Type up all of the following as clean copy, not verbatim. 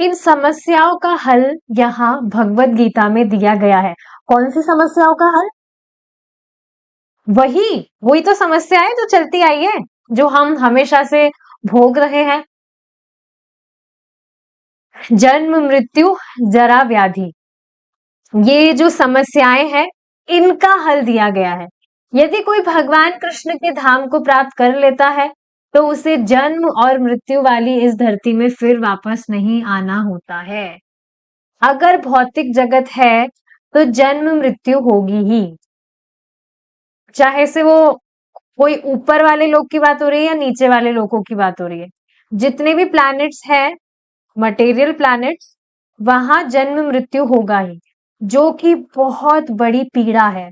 इन समस्याओं का हल यहाँ भगवत गीता में दिया गया है। कौन सी समस्याओं का हल? वही वही तो समस्या है जो चलती आई है, जो हम हमेशा से भोग रहे हैं। जन्म, मृत्यु, जरा, व्याधि, ये जो समस्याएं हैं, इनका हल दिया गया है। यदि कोई भगवान कृष्ण के धाम को प्राप्त कर लेता है, तो उसे जन्म और मृत्यु वाली इस धरती में फिर वापस नहीं आना होता है। अगर भौतिक जगत है, तो जन्म मृत्यु होगी ही। चाहे से वो कोई ऊपर वाले लोग की बात हो रही है या नीचे वाले लोगों की बात हो रही है। जितने भी प्लैनेट्स हैं, मटेरियल प्लैनेट्स, वहां जन्म मृत्यु होगा ही, जो कि बहुत बड़ी पीड़ा है।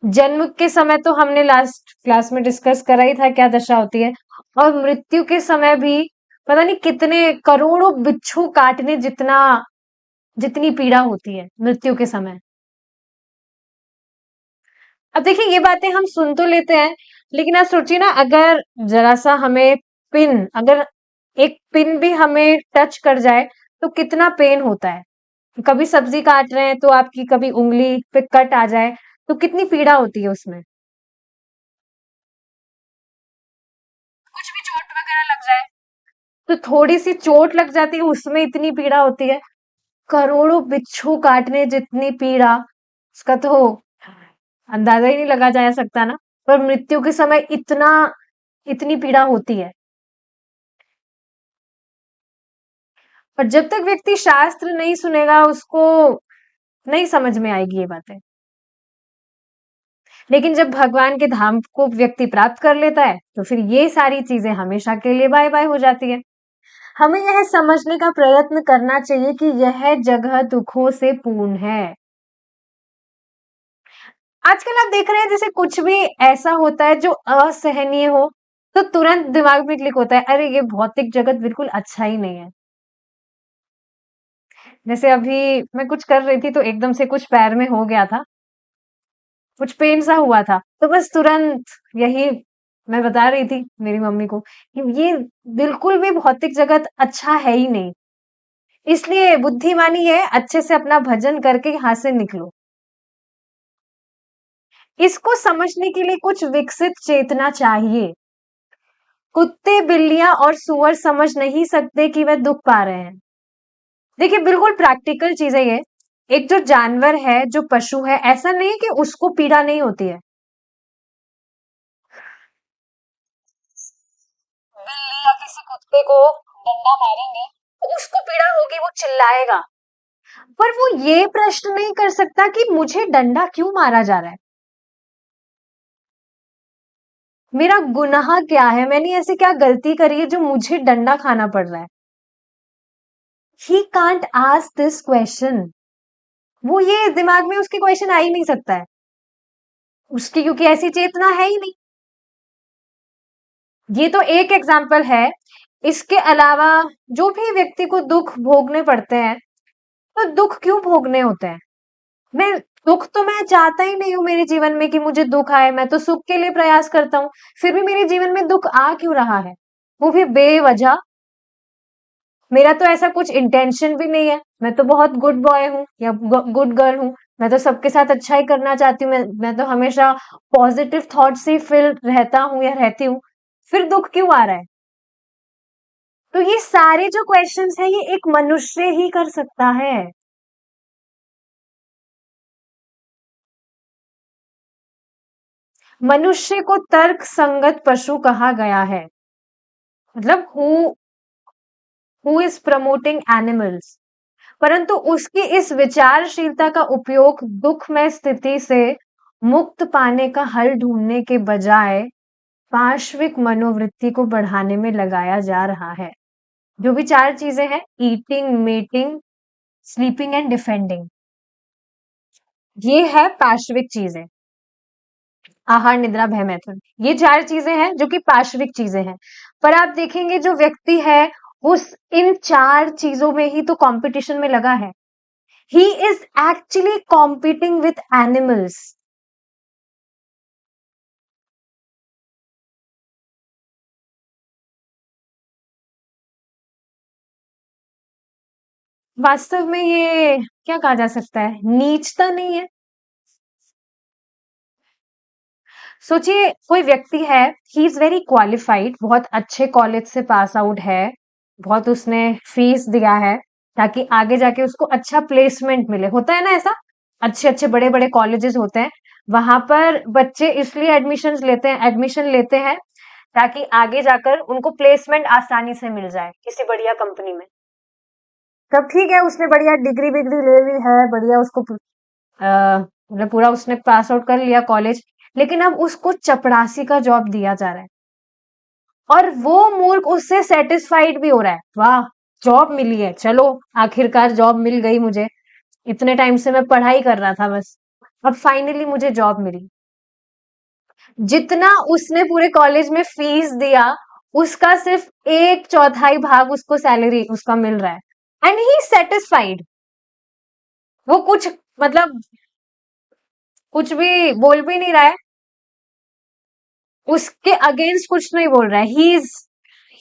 जन्म के समय तो हमने लास्ट क्लास में डिस्कस करा ही था क्या दशा होती है, और मृत्यु के समय भी पता नहीं कितने करोड़ों बिच्छू काटने जितना जितनी पीड़ा होती है मृत्यु के समय। अब देखिए ये बातें हम सुन तो लेते हैं, लेकिन आप सोचिए ना, अगर जरा सा हमें पिन अगर एक पिन भी हमें टच कर जाए तो कितना पेन होता है। कभी सब्जी काट रहे हैं तो आपकी कभी उंगली पे कट आ जाए तो कितनी पीड़ा होती है उसमें। कुछ भी चोट वगैरह लग जाए तो थोड़ी सी चोट लग जाती है, उसमें इतनी पीड़ा होती है। करोड़ों बिच्छू काटने जितनी पीड़ा, उसका तो अंदाजा ही नहीं लगा जा सकता ना। पर मृत्यु के समय इतनी पीड़ा होती है। और जब तक व्यक्ति शास्त्र नहीं सुनेगा, उसको नहीं समझ में आएगी ये बातें। लेकिन जब भगवान के धाम को व्यक्ति प्राप्त कर लेता है, तो फिर ये सारी चीजें हमेशा के लिए बाय बाय हो जाती है। हमें यह समझने का प्रयत्न करना चाहिए कि यह जगह दुखों से पूर्ण है। आजकल आप देख रहे हैं, जैसे कुछ भी ऐसा होता है जो असहनीय हो, तो तुरंत दिमाग में क्लिक होता है, अरे ये भौतिक जगत बिल्कुल अच्छा ही नहीं है। जैसे अभी मैं कुछ कर रही थी तो एकदम से कुछ पैर में हो गया था, कुछ पेन सा हुआ था, तो बस तुरंत यही मैं बता रही थी मेरी मम्मी को कि ये बिल्कुल भी भौतिक जगत अच्छा है ही नहीं। इसलिए बुद्धिमानी है, अच्छे से अपना भजन करके यहाँ से निकलो। इसको समझने के लिए कुछ विकसित चेतना चाहिए। कुत्ते, बिल्लियां और सुअर समझ नहीं सकते कि वह दुख पा रहे हैं। देखिए बिल्कुल प्रैक्टिकल चीज है ये। एक जो जानवर है, जो पशु है, ऐसा नहीं है कि उसको पीड़ा नहीं होती है। बिल्ली या किसी कुत्ते को डंडा मारेंगे तो उसको पीड़ा होगी, वो चिल्लाएगा। पर वो ये प्रश्न नहीं कर सकता कि मुझे डंडा क्यों मारा जा रहा है, मेरा गुनाह क्या है, मैंने ऐसी क्या गलती करी है जो मुझे डंडा खाना पड़ रहा है। He can't ask this question. वो ये दिमाग में उसके क्वेश्चन आ ही नहीं सकता है, उसकी क्योंकि ऐसी चेतना है ही नहीं। ये तो एक एग्जाम्पल है। इसके अलावा जो भी व्यक्ति को दुख भोगने पड़ते हैं, तो दुख क्यों भोगने होते हैं? मैं दुख तो मैं चाहता ही नहीं हूँ मेरे जीवन में कि मुझे दुख आए, मैं तो सुख के लिए प्रयास करता हूँ। फिर भी मेरे जीवन में दुख आ क्यों रहा है, वो भी बेवजह? मेरा तो ऐसा कुछ इंटेंशन भी नहीं है, मैं तो बहुत गुड बॉय हूँ या गुड गर्ल हूँ। मैं तो सबके साथ अच्छा ही करना चाहती हूँ, मैं तो हमेशा पॉजिटिव थॉट से फिल रहता हूँ या रहती हूँ। फिर दुख क्यों आ रहा है? तो ये सारे जो क्वेश्चंस हैं, ये एक मनुष्य ही कर सकता है। मनुष्य को तर्क संगत पशु कहा गया है, मतलब हु इज प्रमोटिंग एनिमल्स। परंतु उसकी इस विचारशीलता का उपयोग दुखमय स्थिति से मुक्त पाने का हल ढूंढने के बजाय पार्श्विक मनोवृत्ति को बढ़ाने में लगाया जा रहा है। जो भी चार चीजें हैं, eating, mating, sleeping and defending, ये है पार्श्विक चीजें। आहार, निद्रा, भय, मैथुन, ये चार चीजें हैं जो कि पार्श्विक चीजें हैं। पर आप देखेंगे जो व्यक्ति है, उस इन चार चीजों में ही तो कंपटीशन में लगा है। He is actually competing with animals. वास्तव में ये क्या कहा जा सकता है, नीचता नहीं है? सोचिए कोई व्यक्ति है, ही इज वेरी क्वालिफाइड, बहुत अच्छे कॉलेज से पास आउट है, बहुत उसने फीस दिया है ताकि आगे जाके उसको अच्छा प्लेसमेंट मिले। होता है ना ऐसा, अच्छे अच्छे बड़े बड़े कॉलेजेस होते हैं, वहां पर बच्चे इसलिए एडमिशन लेते हैं ताकि आगे जाकर उनको प्लेसमेंट आसानी से मिल जाए किसी बढ़िया कंपनी में। तब ठीक है, उसने बढ़िया डिग्री विग्री ले ली है, बढ़िया उसको मतलब पूरा उसने पास आउट कर लिया कॉलेज, लेकिन अब उसको चपरासी का जॉब दिया जा रहा है और वो मूर्ख उससे सेटिस्फाइड भी हो रहा है। वाह, जॉब मिली है, चलो आखिरकार जॉब मिल गई मुझे, इतने टाइम से मैं पढ़ाई कर रहा था बस, अब फाइनली मुझे जॉब मिली। जितना उसने पूरे कॉलेज में फीस दिया, उसका सिर्फ एक चौथाई भाग उसको सैलरी उसका मिल रहा है, एंड ही सेटिस्फाइड। वो कुछ मतलब कुछ भी बोल भी नहीं रहा है, उसके अगेंस्ट कुछ नहीं बोल रहा है।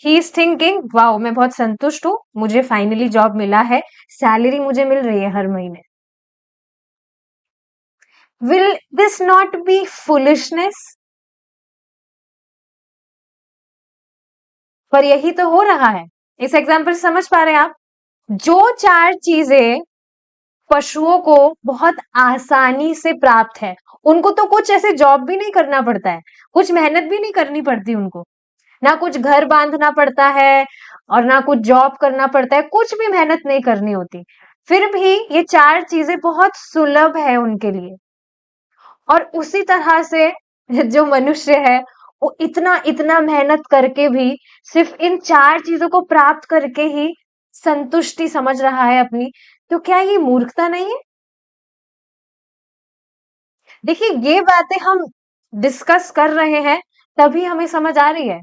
ही इज थिंकिंग, वाओ मैं बहुत संतुष्ट हूँ, मुझे फाइनली जॉब मिला है, सैलरी मुझे मिल रही है हर महीने। Will this not be foolishness? पर यही तो हो रहा है। इस एग्जाम्पल से समझ पा रहे हैं आप? जो चार चीजें पशुओं को बहुत आसानी से प्राप्त है, उनको तो कुछ ऐसे जॉब भी नहीं करना पड़ता है, कुछ मेहनत भी नहीं करनी पड़ती उनको, ना कुछ घर बांधना पड़ता है और ना कुछ जॉब करना पड़ता है, कुछ भी मेहनत नहीं करनी होती, फिर भी ये चार चीजें बहुत सुलभ है उनके लिए। और उसी तरह से जो मनुष्य है, वो इतना इतना मेहनत करके भी सिर्फ इन चार चीजों को प्राप्त करके ही संतुष्टि समझ रहा है अपनी, तो क्या ये मूर्खता नहीं है? देखिए ये बातें हम डिस्कस कर रहे हैं तभी हमें समझ आ रही है,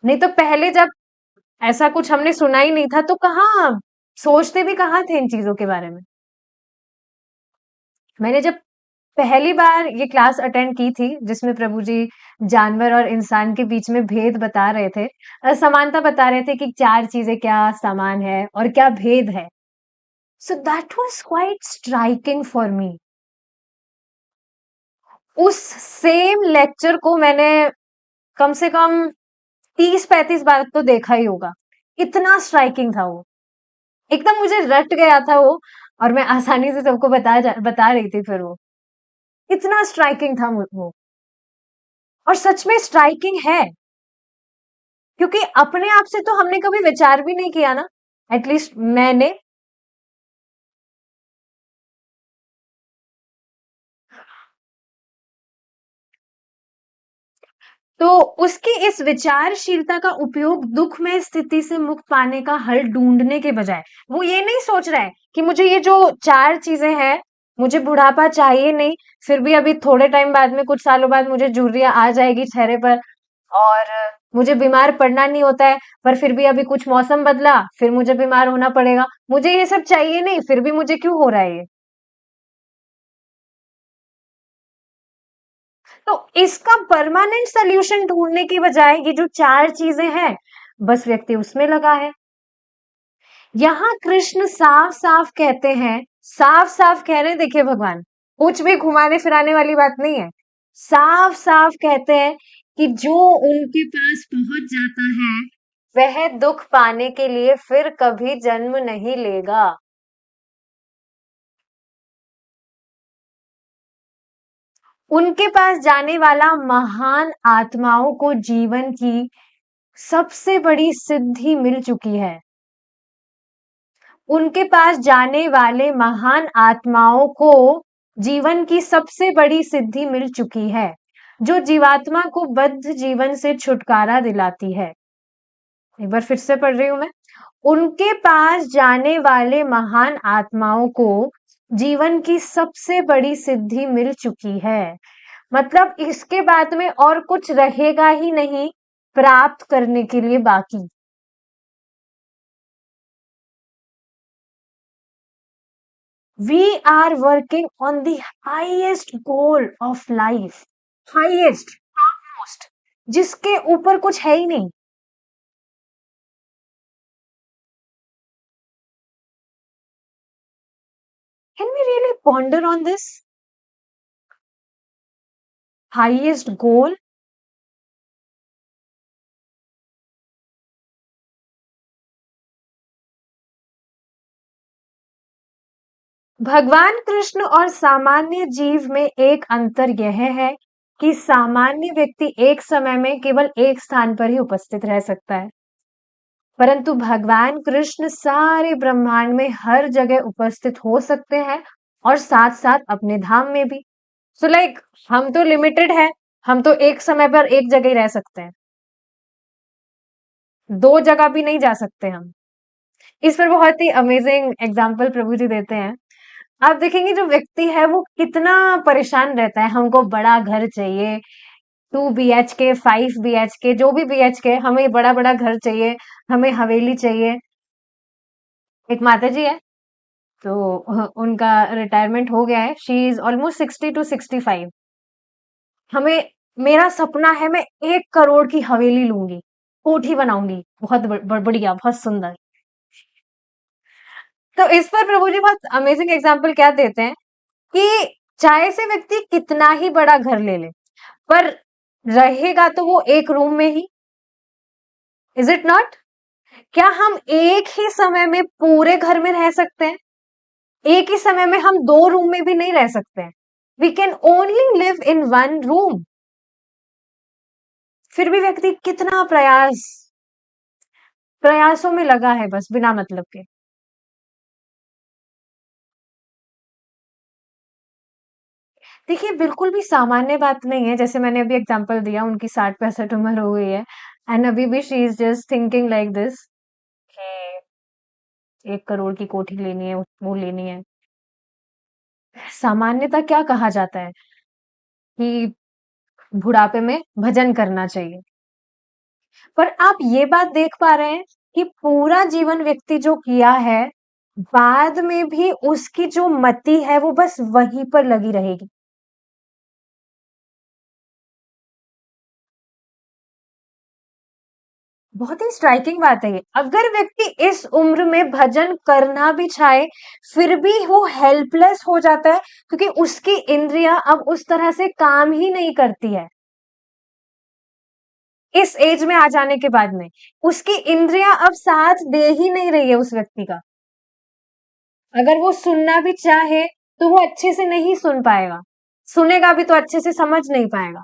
नहीं तो पहले जब ऐसा कुछ हमने सुना ही नहीं था तो कहाँ सोचते भी कहाँ थे इन चीजों के बारे में। मैंने जब पहली बार ये क्लास अटेंड की थी जिसमें प्रभु जी जानवर और इंसान के बीच में भेद बता रहे थे, समानता बता रहे थे कि चार चीजें क्या समान है और क्या भेद है, so that was quite striking for me. उस सेम लेक्चर को मैंने कम से कम 30-35 बार तो देखा ही होगा, इतना स्ट्राइकिंग था वो, एकदम मुझे रट गया था वो, और मैं आसानी से सबको बता रही थी फिर वो, इतना स्ट्राइकिंग था वो। और सच में स्ट्राइकिंग है, क्योंकि अपने आप से तो हमने कभी विचार भी नहीं किया ना, एटलीस्ट मैंने। तो उसकी इस विचारशीलता का उपयोग दुख में स्थिति से मुक्त पाने का हल ढूंढने के बजाय, वो ये नहीं सोच रहा है कि मुझे ये जो चार चीजें हैं, मुझे बुढ़ापा चाहिए नहीं, फिर भी अभी थोड़े टाइम बाद में, कुछ सालों बाद मुझे झुर्रियां आ जाएगी चेहरे पर, और मुझे बीमार पड़ना नहीं होता है, पर फिर भी अभी कुछ मौसम बदला फिर मुझे बीमार होना पड़ेगा, मुझे ये सब चाहिए नहीं, फिर भी मुझे क्यों हो रहा है ये। तो इसका परमानेंट सोल्यूशन ढूंढने की बजाय ये जो चार चीजें हैं, बस व्यक्ति उसमें लगा है। यहाँ कृष्ण साफ साफ कहते हैं, साफ साफ कह रहे हैं, देखिए भगवान, कुछ भी घुमाने फिराने वाली बात नहीं है, साफ साफ कहते हैं कि जो उनके पास पहुंच जाता है वह दुख पाने के लिए फिर कभी जन्म नहीं लेगा। उनके पास जाने वाला महान आत्माओं को जीवन की सबसे बड़ी सिद्धि मिल चुकी है। उनके पास जाने वाले महान आत्माओं को जीवन की सबसे बड़ी सिद्धि मिल चुकी है, जो जीवात्मा को बद्ध जीवन से छुटकारा दिलाती है। एक बार फिर से पढ़ रही हूं मैं। उनके पास जाने वाले महान आत्माओं को जीवन की सबसे बड़ी सिद्धि मिल चुकी है, मतलब इसके बाद में और कुछ रहेगा ही नहीं प्राप्त करने के लिए बाकी। We are working on the highest goal of life, highest, topmost, जिसके ऊपर कुछ है ही नहीं। Can we really ponder on this? Highest goal? भगवान कृष्ण और सामान्य जीव में एक अंतर यह है कि सामान्य व्यक्ति एक समय में केवल एक स्थान पर ही उपस्थित रह सकता है, परंतु भगवान कृष्ण सारे ब्रह्मांड में हर जगह उपस्थित हो सकते हैं और साथ-साथ अपने धाम में भी। सो लाइक हम तो लिमिटेड है, हम तो एक समय पर एक जगह ही रह सकते हैं, दो जगह भी नहीं जा सकते हम। इस पर बहुत ही अमेजिंग एग्जाम्पल प्रभु जी देते हैं। आप देखेंगे जो व्यक्ति है वो कितना परेशान रहता है, हमको बड़ा घर चाहिए, 2 BHK 5 BHK जो भी BHK, हमें बड़ा बड़ा घर चाहिए, हमें हवेली चाहिए। एक माता जी है, तो उनका रिटायरमेंट हो गया है, शी इज ऑलमोस्ट 60 to 65। हमें, मेरा सपना है मैं 1 करोड़ की हवेली लूंगी, कोठी बनाऊंगी, बहुत बढ़िया, बहुत सुंदर। तो इस पर प्रभु जी बहुत अमेजिंग एग्जाम्पल क्या देते हैं कि चाहे से व्यक्ति कितना ही बड़ा घर ले ले, पर रहेगा तो वो एक रूम में ही। Is it not? क्या हम एक ही समय में पूरे घर में रह सकते हैं? एक ही समय में हम 2 रूम में भी नहीं रह सकते हैं। We can only live in 1 room. फिर भी व्यक्ति कितना प्रयासों में लगा है बस बिना मतलब के। देखिए बिल्कुल भी सामान्य बात नहीं है, जैसे मैंने अभी एग्जांपल दिया, उनकी 60-65 उम्र हो गई है एंड अभी भी she is just thinking like this कि 1 करोड़ की कोठी लेनी है, वो लेनी है। सामान्यता क्या कहा जाता है कि बुढ़ापे में भजन करना चाहिए, पर आप ये बात देख पा रहे हैं कि पूरा जीवन व्यक्ति जो किया है, बाद में भी उसकी जो मति है वो बस वहीं पर लगी रहेगी। बहुत ही स्ट्राइकिंग बात है ये। अगर व्यक्ति इस उम्र में भजन करना भी चाहे, फिर भी वो हेल्पलेस हो जाता है, क्योंकि उसकी इंद्रियां अब उस तरह से काम ही नहीं करती है। इस एज में आ जाने के बाद में उसकी इंद्रियां अब साथ दे ही नहीं रही है उस व्यक्ति का। अगर वो सुनना भी चाहे तो वो अच्छे से नहीं सुन पाएगा, सुनेगा भी तो अच्छे से समझ नहीं पाएगा।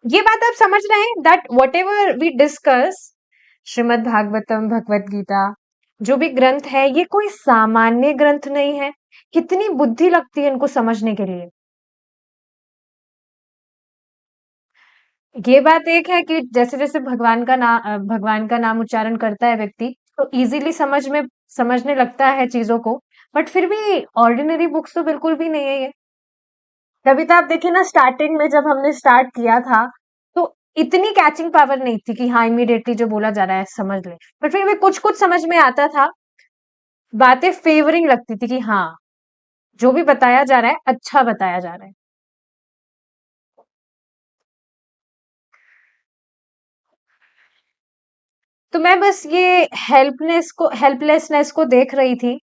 ये बात आप समझ रहे हैं that whatever we discuss, Shrimad Bhagavatam, Bhagavad Gita, जो भी ग्रंथ है ये कोई सामान्य ग्रंथ नहीं है। कितनी बुद्धि लगती है इनको समझने के लिए। ये बात एक है कि जैसे जैसे भगवान का नाम उच्चारण करता है व्यक्ति, तो इजीली समझने लगता है चीजों को, बट फिर भी ऑर्डिनरी बुक्स तो बिल्कुल भी नहीं है ये। तभी तो आप देखिए ना, स्टार्टिंग में जब हमने स्टार्ट किया था तो इतनी कैचिंग पावर नहीं थी कि हाँ इमीडिएटली जो बोला जा रहा है समझ ले, बट फिर भी कुछ कुछ समझ में आता था, बातें फेवरिंग लगती थी कि हाँ जो भी बताया जा रहा है अच्छा बताया जा रहा है। तो मैं बस ये हेल्पलेसनेस को देख रही थी।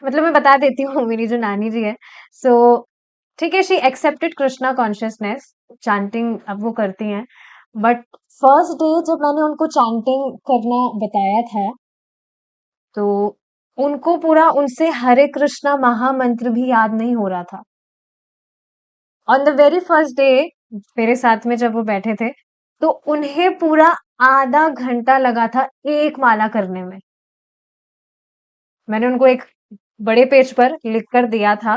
मतलब मैं बता देती हूँ, मेरी जो नानी जी है, सो ठीक है, she accepted Krishna consciousness, chanting अब वो करती हैं, बट फर्स्ट डे जब मैंने उनको चैंटिंग करना बताया था, तो उनको पूरा उनसे हरे कृष्णा महामंत्र भी याद नहीं हो रहा था। On the very first day मेरे साथ में जब वो बैठे थे, तो उन्हें पूरा आधा घंटा लगा था एक माला करने में। मैंने उनको एक बड़े पेज पर लिख कर दिया था,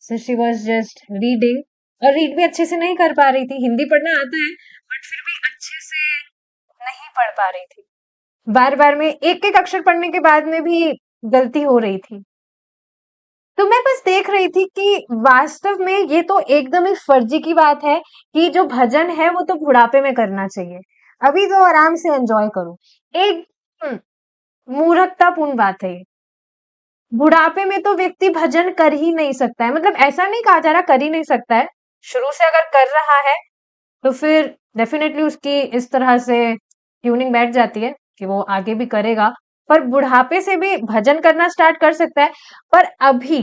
so she was just reading, और रीड भी अच्छे से नहीं कर पा रही थी, हिंदी पढ़ना आता है बट फिर भी अच्छे से नहीं पढ़ पा रही थी। बार बार में एक एक अक्षर पढ़ने के बाद में भी गलती हो रही थी। तो मैं बस देख रही थी कि वास्तव में ये तो एकदम ही फर्जी की बात है कि जो भजन है वो तो बुढ़ापे में करना चाहिए, अभी तो आराम से एंजॉय करो। एक मूर्खतापूर्ण बात है ये। बुढ़ापे में तो व्यक्ति भजन कर ही नहीं सकता है, मतलब ऐसा नहीं कहा जा रहा कर ही नहीं सकता है, शुरू से अगर कर रहा है तो फिर डेफिनेटली उसकी इस तरह से ट्यूनिंग बैठ जाती है कि वो आगे भी करेगा, पर बुढ़ापे से भी भजन करना स्टार्ट कर सकता है। पर अभी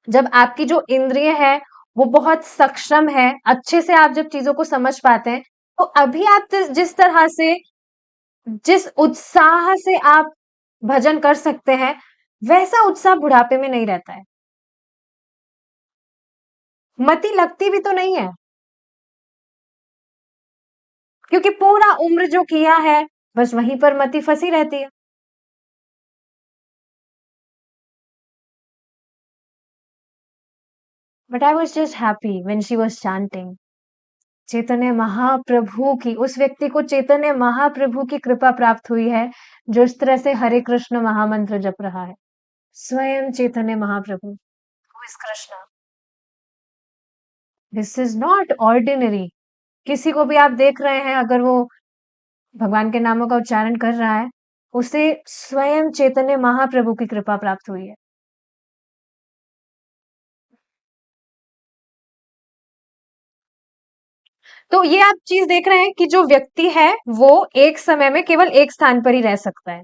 जब आपकी जो इंद्रिय है वो बहुत सक्षम है, अच्छे से आप जब चीजों को समझ पाते हैं, तो अभी आप जिस तरह से, जिस उत्साह से आप भजन कर सकते हैं, वैसा उत्साह बुढ़ापे में नहीं रहता है। मति लगती भी तो नहीं है, क्योंकि पूरा उम्र जो किया है बस वहीं पर मति फंसी रहती है। But I was just happy when she was chanting। Chaitanya Mahaprabhu की, उस व्यक्ति को चैतन्य महाप्रभु की कृपा प्राप्त हुई है जो इस तरह से हरे कृष्ण महामंत्र जप रहा है। स्वयं Chaitanya Mahaprabhu, who is Krishna. This is not ordinary. किसी को भी आप देख रहे हैं, अगर वो भगवान के नामों का उच्चारण कर रहा है, उसे स्वयं चैतन्य महाप्रभु की कृपा प्राप्त हुई है। तो ये आप चीज देख रहे हैं कि जो व्यक्ति है वो एक समय में केवल एक स्थान पर ही रह सकता है,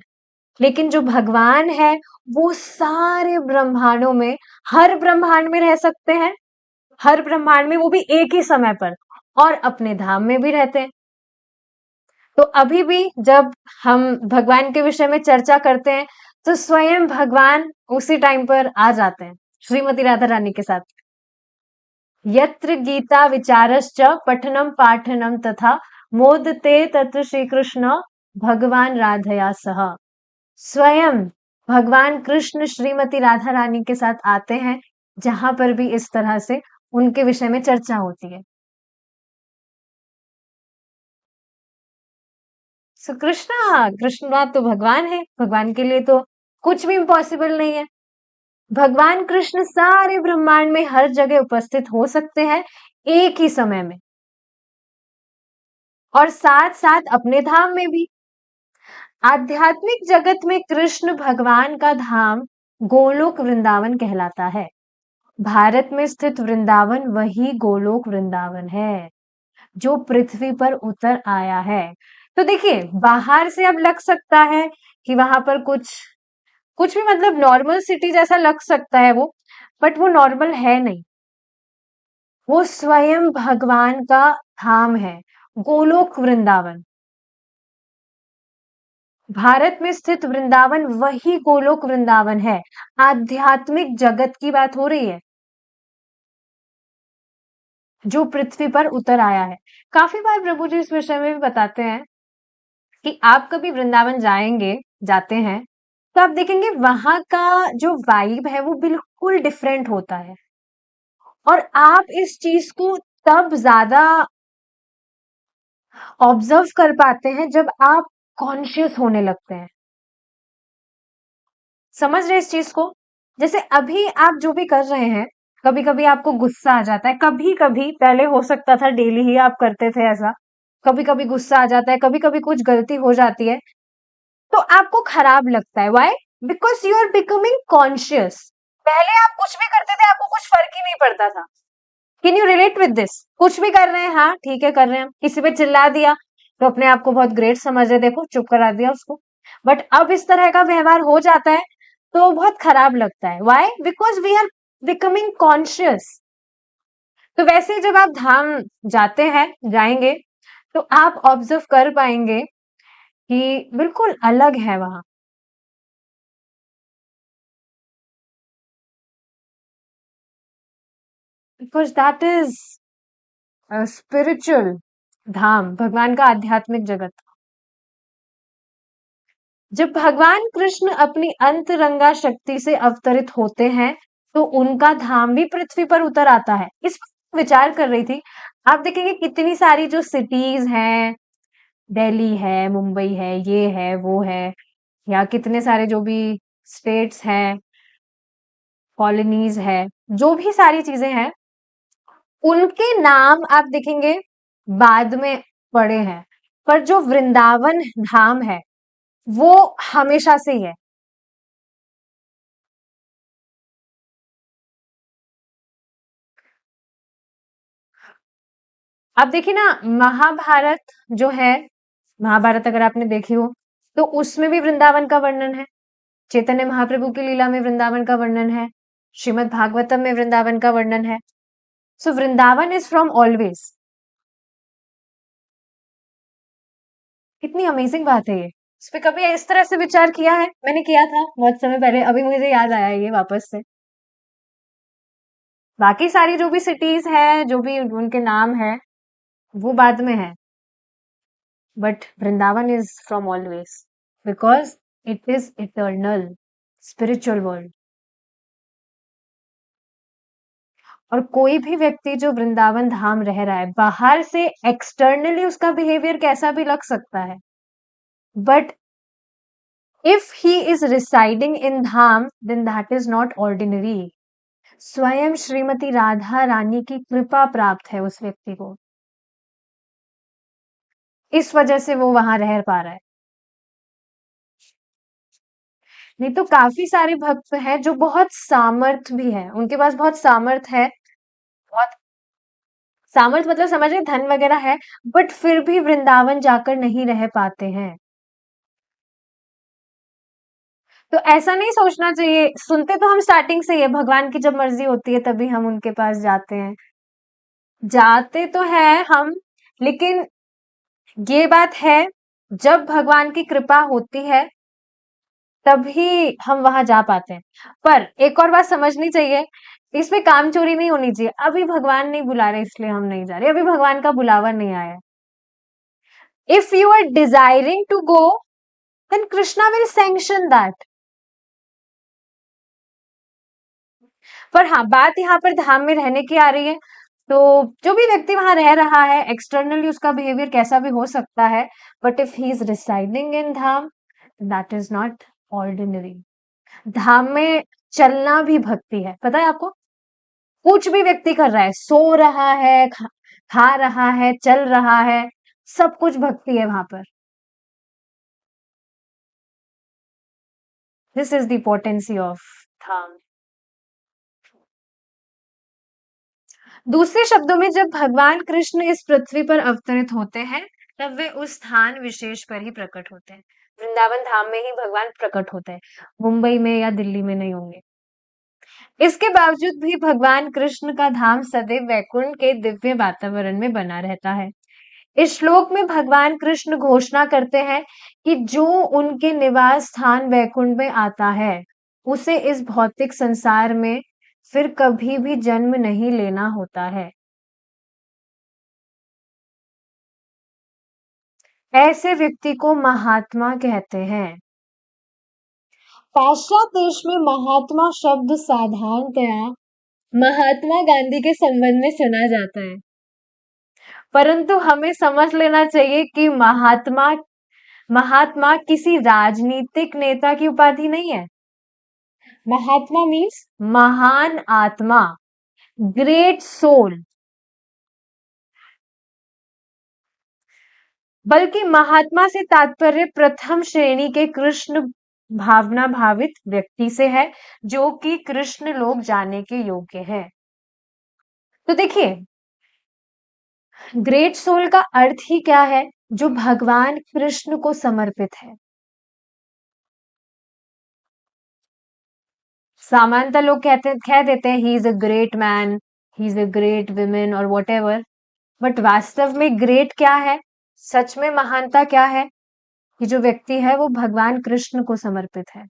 लेकिन जो भगवान है वो सारे ब्रह्मांडों में, हर ब्रह्मांड में रह सकते हैं, हर ब्रह्मांड में, वो भी एक ही समय पर, और अपने धाम में भी रहते हैं। तो अभी भी जब हम भगवान के विषय में चर्चा करते हैं, तो स्वयं भगवान उसी टाइम पर आ जाते हैं श्रीमती राधा रानी के साथ। यत्र गीता विचारश्च पठनम पाठनम तथा मोदते तत्र श्री कृष्ण भगवान राधया सह। स्वयं भगवान कृष्ण श्रीमती राधा रानी के साथ आते हैं, जहां पर भी इस तरह से उनके विषय में चर्चा होती है। सो कृष्णा, कृष्णा तो भगवान है, भगवान के लिए तो कुछ भी इम्पॉसिबल नहीं है। भगवान कृष्ण सारे ब्रह्मांड में हर जगह उपस्थित हो सकते हैं एक ही समय में, और साथ साथ अपने धाम में भी। आध्यात्मिक जगत में कृष्ण भगवान का धाम गोलोक वृंदावन कहलाता है। भारत में स्थित वृंदावन वही गोलोक वृंदावन है जो पृथ्वी पर उतर आया है। तो देखिए, बाहर से अब लग सकता है कि वहां पर कुछ कुछ भी, मतलब नॉर्मल सिटी जैसा लग सकता है वो, बट वो नॉर्मल है नहीं। वो स्वयं भगवान का धाम है, गोलोक वृंदावन। भारत में स्थित वृंदावन वही गोलोक वृंदावन है। आध्यात्मिक जगत की बात हो रही है जो पृथ्वी पर उतर आया है। काफी बार प्रभु जी इस विषय में भी बताते हैं कि आप कभी वृंदावन जाएंगे, जाते हैं, तो आप देखेंगे वहां का जो वाइब है वो बिल्कुल डिफरेंट होता है, और आप इस चीज को तब ज्यादा ऑब्जर्व कर पाते हैं जब आप कॉन्शियस होने लगते हैं। समझ रहे इस चीज को? जैसे अभी आप जो भी कर रहे हैं, कभी कभी आपको गुस्सा आ जाता है, कभी कभी, पहले हो सकता था डेली ही आप करते थे ऐसा, कभी कभी गुस्सा आ जाता है, कभी कभी कुछ गलती हो जाती है, तो आपको खराब लगता है। Why? Because you are becoming conscious. पहले आप कुछ भी करते थे, आपको कुछ फर्क ही नहीं पड़ता था। Can you relate with this? कुछ भी कर रहे हैं, हाँ ठीक है कर रहे हैं, किसी पे चिल्ला दिया तो अपने आप को बहुत ग्रेट समझ रहे, देखो चुप करा दिया उसको। बट अब इस तरह का व्यवहार हो जाता है तो बहुत खराब लगता है। Why? Because we are becoming conscious. तो वैसे ही जब आप धाम जाते हैं, जाएंगे, तो आप ऑब्जर्व कर पाएंगे कि बिल्कुल अलग है वहां। बिकॉज दैट इज स्पिरिचुअल धाम, भगवान का आध्यात्मिक जगत। जब भगवान कृष्ण अपनी अंतरंगा शक्ति से अवतरित होते हैं, तो उनका धाम भी पृथ्वी पर उतर आता है। इस पर विचार कर रही थी। आप देखेंगे कितनी सारी जो सिटीज हैं, दिल्ली है, मुंबई है, ये है, वो है, या कितने सारे जो भी स्टेट्स हैं, कॉलोनीज है, जो भी सारी चीजें हैं, उनके नाम आप देखेंगे बाद में पड़े हैं, पर जो वृंदावन धाम है वो हमेशा से ही है। आप देखिए ना, महाभारत जो है, महाभारत अगर आपने देखी हो, तो उसमें भी वृंदावन का वर्णन है। चैतन्य महाप्रभु की लीला में वृंदावन का वर्णन है। श्रीमद् भागवतम में वृंदावन का वर्णन है। सो वृंदावन इज फ्रॉम ऑलवेज। कितनी अमेजिंग बात है ये। इस पे कभी इस तरह से विचार किया है? मैंने किया था बहुत समय पहले, अभी मुझे याद आया ये वापस से। बाकी सारी जो भी सिटीज है, जो भी उनके नाम है, वो बाद में है, but Vrindavan is from always, because it is eternal spiritual world. और कोई भी व्यक्ति जो वृंदावन धाम रह रहा है, बाहर से एक्सटर्नली उसका बिहेवियर कैसा भी लग सकता है, but if he is residing in dham, then that is not ordinary. स्वयं श्रीमती राधा रानी की कृपा प्राप्त है उस व्यक्ति को, इस वजह से वो वहां रह पा रहा है। नहीं तो काफी सारे भक्त हैं जो बहुत सामर्थ भी है, उनके पास बहुत सामर्थ है, बहुत सामर्थ मतलब समझ रहे, धन वगैरह है, बट फिर भी वृंदावन जाकर नहीं रह पाते हैं। तो ऐसा नहीं सोचना चाहिए, सुनते तो हम स्टार्टिंग से ही है, भगवान की जब मर्जी होती है तभी हम उनके पास जाते हैं। जाते तो है हम, लेकिन ये बात है, जब भगवान की कृपा होती है तभी हम वहां जा पाते हैं। पर एक और बात समझनी चाहिए, इसमें काम चोरी नहीं होनी चाहिए। अभी भगवान नहीं बुला रहे इसलिए हम नहीं जा रहे, अभी भगवान का बुलावा नहीं आया। If you are desiring to go, then Krishna will sanction that. पर हाँ, बात यहाँ पर धाम में रहने की आ रही है, तो जो भी व्यक्ति वहां रह रहा है, एक्सटर्नली उसका बिहेवियर कैसा भी हो सकता है, but if he is residing in dham, that is not ordinary. धाम में चलना भी भक्ति है, पता है आपको? कुछ भी व्यक्ति कर रहा है, सो रहा है, खा रहा है, चल रहा है, सब कुछ भक्ति है वहां पर। This is the potency of dham. दूसरे शब्दों में, जब भगवान कृष्ण इस पृथ्वी पर अवतरित होते हैं, तब वे उस स्थान विशेष पर ही प्रकट होते हैं। वृंदावन धाम में ही भगवान प्रकट होते हैं, मुंबई में या दिल्ली में नहीं होंगे। इसके बावजूद भी भगवान कृष्ण का धाम सदैव वैकुंठ के दिव्य वातावरण में बना रहता है। इस श्लोक में भगवान कृष्ण घोषणा करते हैं कि जो उनके निवास स्थान वैकुंठ में आता है, उसे इस भौतिक संसार में फिर कभी भी जन्म नहीं लेना होता है। ऐसे व्यक्ति को महात्मा कहते हैं। पाश्चात्य देश में महात्मा शब्द साधारणतया महात्मा गांधी के संबंध में सुना जाता है, परंतु हमें समझ लेना चाहिए कि महात्मा महात्मा किसी राजनीतिक नेता की उपाधि नहीं है। महात्मा मीन्स महान आत्मा, ग्रेट सोल। बल्कि महात्मा से तात्पर्य प्रथम श्रेणी के कृष्ण भावना भावित व्यक्ति से है, जो कि कृष्ण लोग जाने के योग्य है। तो देखिए, ग्रेट सोल का अर्थ ही क्या है? जो भगवान कृष्ण को समर्पित है। सामान्यतः लोग कह देते हैं he is a great man, he is a great women और वॉट एवर, बट वास्तव में ग्रेट क्या है? सच में महानता क्या है? कि जो व्यक्ति है वो भगवान कृष्ण को समर्पित है।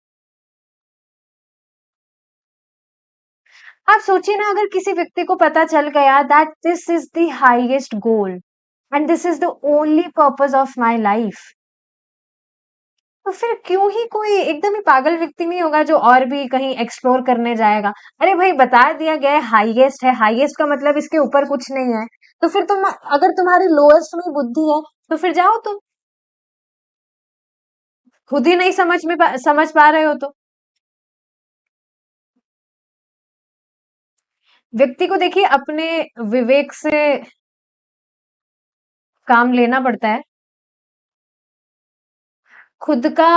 आप सोचिए ना, अगर किसी व्यक्ति को पता चल गया that this is the highest goal and this is the only purpose of my life, तो फिर क्यों ही कोई एकदम ही पागल व्यक्ति नहीं होगा जो और भी कहीं एक्सप्लोर करने जाएगा? अरे भाई, बता दिया गया है हाईएस्ट है, हाईएस्ट का मतलब इसके ऊपर कुछ नहीं है, तो फिर तुम, अगर तुम्हारी लोएस्ट में बुद्धि है, तो फिर जाओ तुम, खुद ही नहीं समझ पा रहे हो तो। व्यक्ति को देखिए अपने विवेक से काम लेना पड़ता है। खुद का